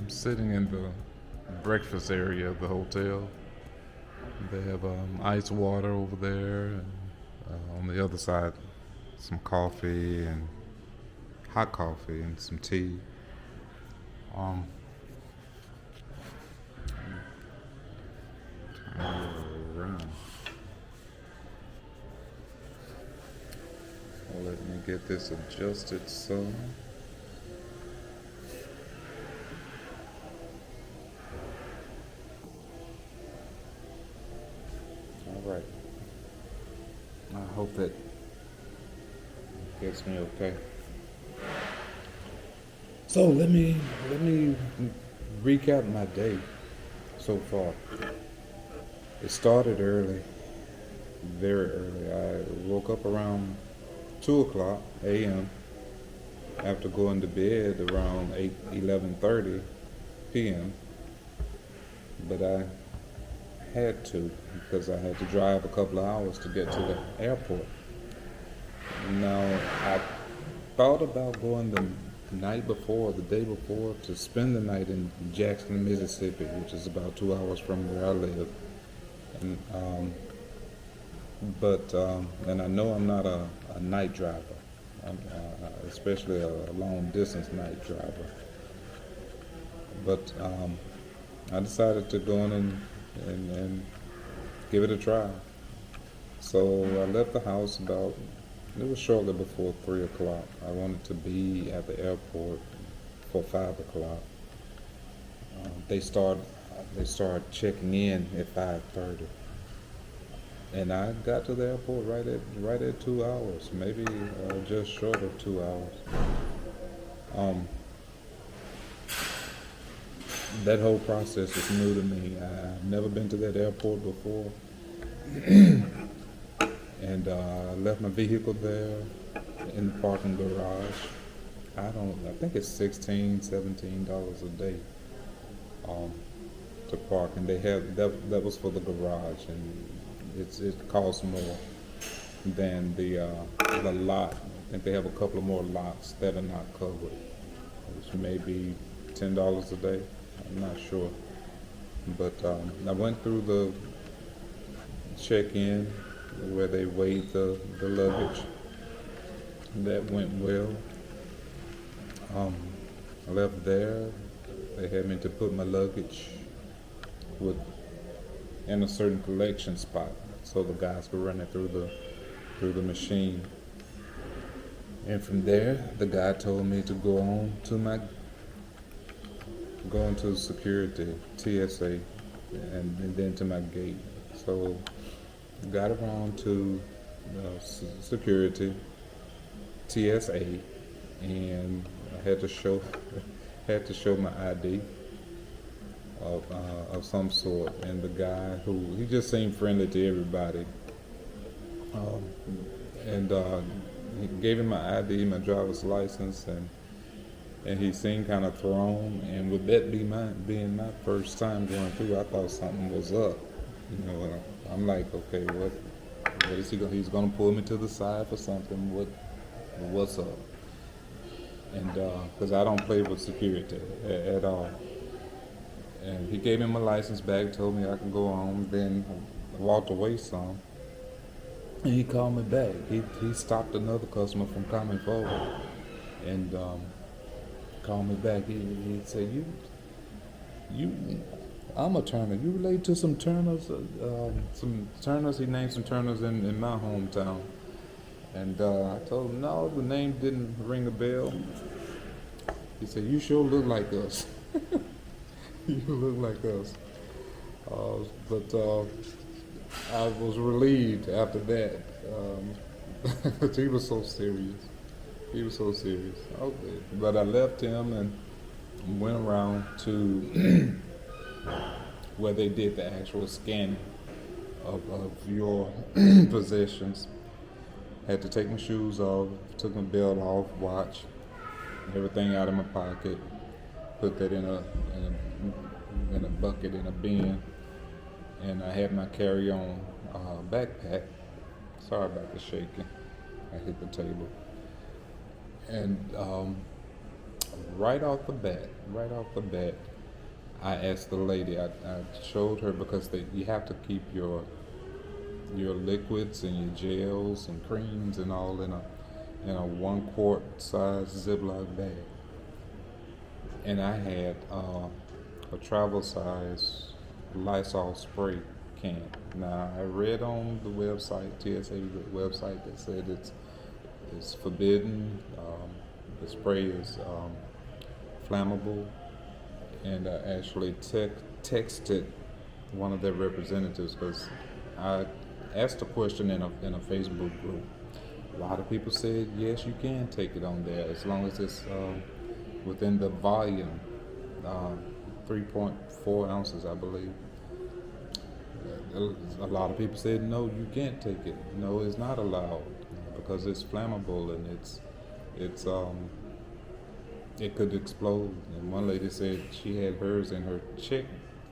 sitting in the breakfast area of the hotel. They have ice water over there, and on the other side, some coffee and hot coffee and some tea. Um, Around. Well, let me get this adjusted some. All right. I hope that gets me okay. So let me recap my day so far. It started early, very early. I woke up around 2 o'clock a.m. after going to bed around 11:30 p.m. But I had to because I had to drive a couple of hours to get to the airport. Now, I thought about going the night before, the day before, to spend the night in Jackson, Mississippi, which is about 2 hours from where I live. And, and I know I'm not a night driver, especially a long distance night driver. But I decided to go in and give it a try. So I left the house it was shortly before 3 o'clock. I wanted to be at the airport for 5 o'clock. They started checking in at 5:30. And I got to the airport right at 2 hours, maybe just short of 2 hours. Um, that whole process is new to me. I've never been to that airport before, and I left my vehicle there in the parking garage. I think it's $16, $17 a day to park, and they have that was for the garage, and it costs more than the lot. I think they have a couple of more lots that are not covered, which may be $10 a day. I'm not sure, but I went through the check-in where they weighed the luggage. That went well. I left there. They had me to put my luggage in a certain collection spot, so the guys could run it through the machine. And from there, the guy told me to go into security, TSA, and then to my gate. So got around to security, TSA, and I had to show my ID of some sort. And the guy he just seemed friendly to everybody, and he gave him my ID, my driver's license, and he seemed kind of thrown. And with that being my first time going through, I thought something was up. And I'm like, okay, what is he going? He's going to pull me to the side for something. What's up? And because I don't play with security at all. And he gave me my license back, told me I can go on. Then walked away some, and he called me back. He stopped another customer from coming forward, and called me back. He said, I'm a Turner. You relate to some Turners? He named some Turners in my hometown. And I told him, no, the name didn't ring a bell. He said, you sure look like us. You look like us. But I was relieved after that. But he was so serious. Okay. But I left him and went around to where they did the actual scanning of your possessions. Had to take my shoes off, took my belt off, watch, everything out of my pocket, put that in a bucket, in a bin, and I had my carry-on backpack. Sorry about the shaking. I hit the table. And right off the bat, I asked the lady. I showed her because you have to keep your liquids and your gels and creams and all in a 1 quart size Ziploc bag. And I had a travel size Lysol spray can. Now I read on the website, TSA website, that said it's forbidden. The spray is flammable, and I actually texted one of their representatives because I asked a question in a Facebook group. A lot of people said yes, you can take it on there as long as it's within the volume, uh, 3.4 ounces, I believe. A lot of people said no, you can't take it. No, it's not allowed because it's flammable and it's it could explode. And one lady said she had hers in her check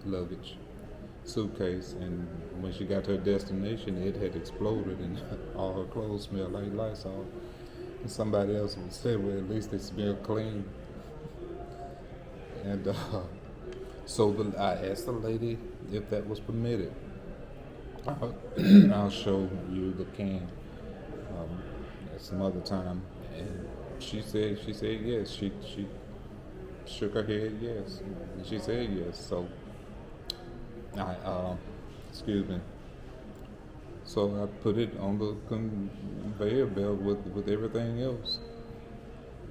luggage suitcase, and when she got to her destination, it had exploded, and all her clothes smelled like Lysol. And somebody else would say, well, at least they smell clean. And so I asked the lady if that was permitted. I'll show you the can at some other time. And she said yes. She shook her head yes. And she said yes. So I excuse me. So I put it on the conveyor belt with everything else,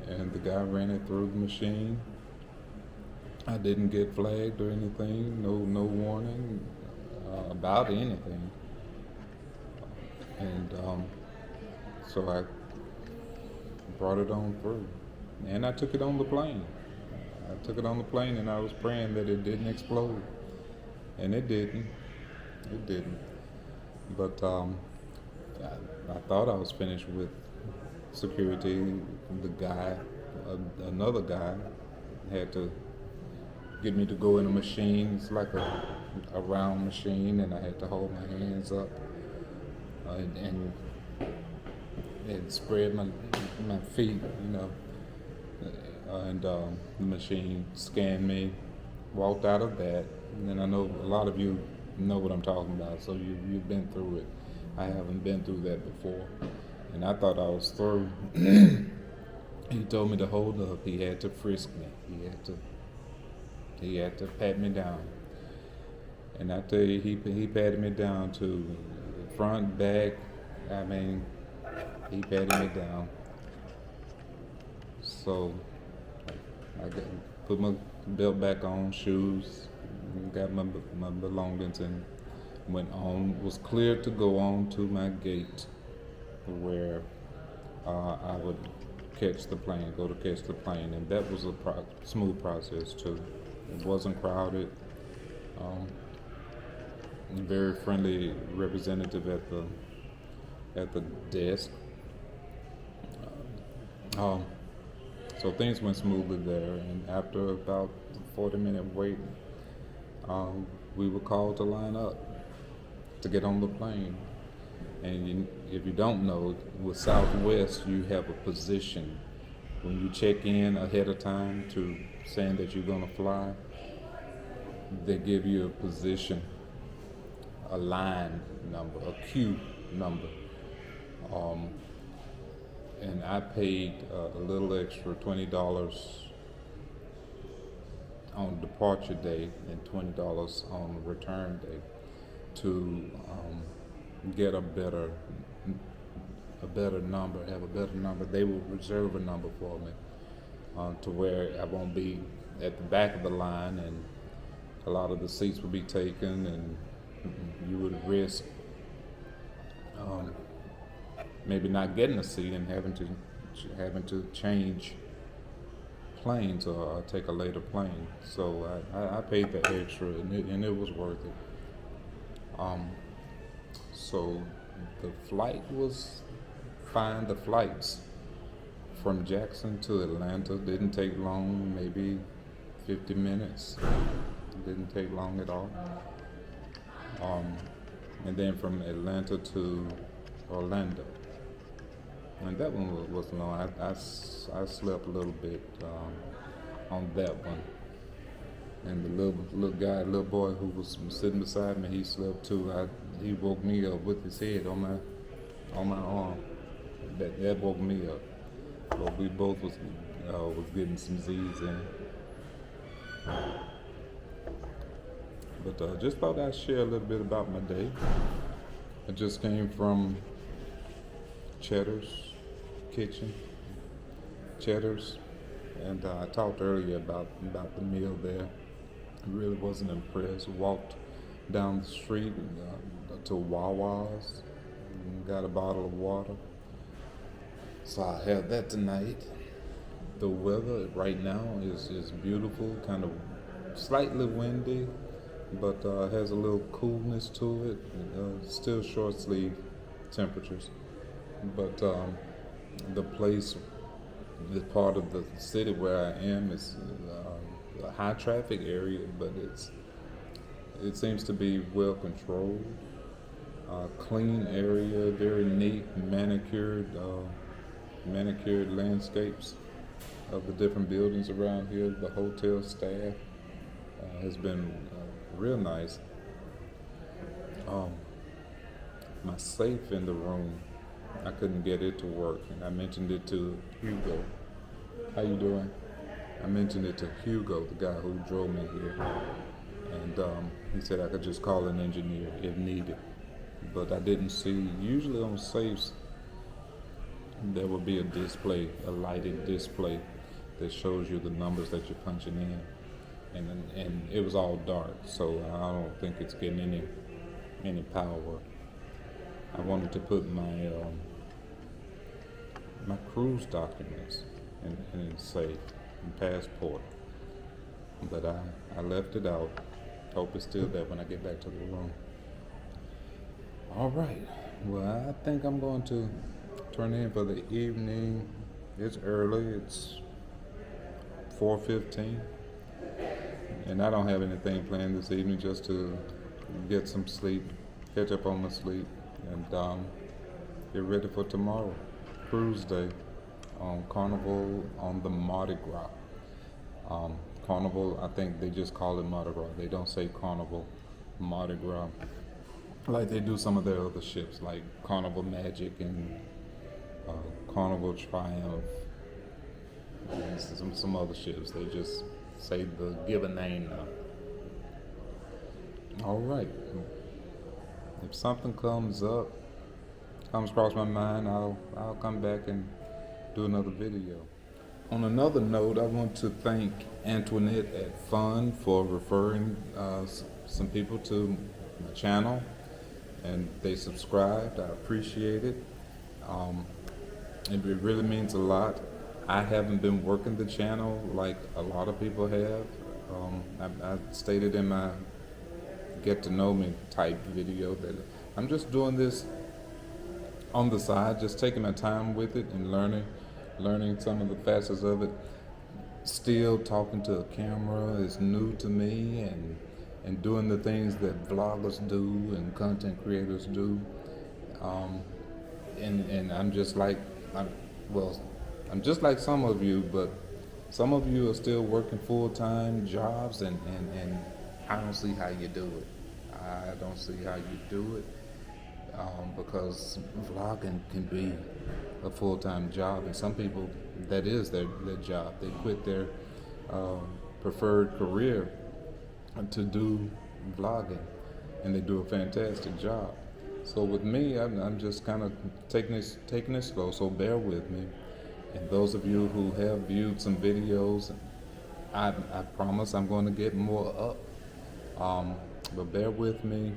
and the guy ran it through the machine. I didn't get flagged or anything. No warning about anything. And so I brought it on through, and I took it on the plane. I took it on the plane, and I was praying that it didn't explode, and it didn't. It didn't. But I thought I was finished with security. The guy, another guy, had to get me to go in a machine. It's like a round machine, and I had to hold my hands up and spread my feet, and the machine scanned me, walked out of that, and then I know a lot of you know what I'm talking about, so you've been through it. I haven't been through that before, and I thought I was through. He told me to hold up. He had to frisk me. He had to pat me down, and I tell you, he patted me down to front, back. I mean, he patted me down. So put my belt back on, shoes, got my belongings, and went on. Was cleared to go on to my gate, where I would go to catch the plane, and that was a smooth process too. It wasn't crowded. Very friendly representative at the desk. So things went smoothly there, and after about 40-minute wait, we were called to line up to get on the plane. And if you don't know, with Southwest, you have a position. When you check in ahead of time to saying that you're going to fly, they give you a position, a line number, a queue number. And I paid a little extra, $20 on departure day and $20 on return day to get a better number, have a better number. They will reserve a number for me to where I won't be at the back of the line, and a lot of the seats will be taken, and you would risk maybe not getting a seat and having to change planes or take a later plane. So I paid the extra, and it was worth it. So the flight was fine. The flights from Jackson to Atlanta didn't take long, maybe 50 minutes. It didn't take long at all. And then from Atlanta to Orlando. And that one was long. I slept a little bit on that one. and the little boy who was sitting beside me, he slept too. He woke me up with his head on my arm. That woke me up. But we both was getting some Z's in. But just thought I'd share a little bit about my day. I just came from Cheddar's kitchen, Cheddar's, and I talked earlier about the meal there. I really wasn't impressed. Walked down the street to Wawa's, and got a bottle of water. So I had that tonight. The weather right now is beautiful, kind of slightly windy, but has a little coolness to it. Still short sleeve temperatures, but the place, the part of the city where I am is a high traffic area, but it seems to be well controlled. Clean area, very neat, manicured landscapes of the different buildings around here. The hotel staff has been real nice. My safe in the room, I couldn't get it to work, and I mentioned it to Hugo. How you doing? I mentioned it to Hugo, the guy who drove me here, and he said I could just call an engineer if needed. But I didn't see. Usually on safes, there will be a lighted display that shows you the numbers that you're punching in, and it was all dark, so I don't think it's getting any power. I wanted to put my cruise documents in safe and passport, but I left it out. Hope it's still there when I get back to the room. All right. Well, I think I'm going to turn in for the evening. It's early. It's 4:15, and I don't have anything planned this evening. Just to get some sleep, catch up on my sleep, and get ready for tomorrow, cruise day, Carnival on the Mardi Gras. Carnival, I think they just call it Mardi Gras. They don't say Carnival, Mardi Gras, like they do some of their other ships, like Carnival Magic and Carnival Triumph, and some other ships. They just say give a name now. All right. If something comes across my mind, I'll come back and do another video. On another note, I want to thank Antoinette at Fun for referring some people to my channel, and they subscribed. I appreciate it. It really means a lot. I haven't been working the channel like a lot of people have. I stated in my get to know me type video that I'm just doing this on the side, just taking my time with it and learning some of the facets of it. Still, talking to a camera is new to me, and doing the things that vloggers do and content creators do. And I'm just like some of you, but some of you are still working full-time jobs, and I don't see how you do it. I don't see how you do it, because vlogging can be a full-time job, and some people, that is their job. They quit their preferred career to do vlogging, and they do a fantastic job. So with me, I'm just kind of taking it slow, so bear with me. And those of you who have viewed some videos, I promise I'm going to get more up. But bear with me.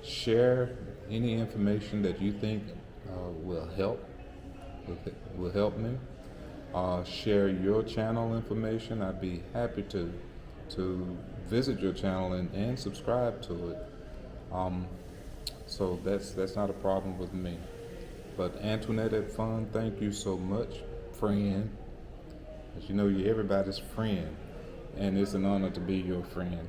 Share any information that you think will help me. Share your channel information. I'd be happy to visit your channel and subscribe to it. So that's not a problem with me. But Antoinette at Fun, thank you so much, friend. As you know, you're everybody's friend, and it's an honor to be your friend.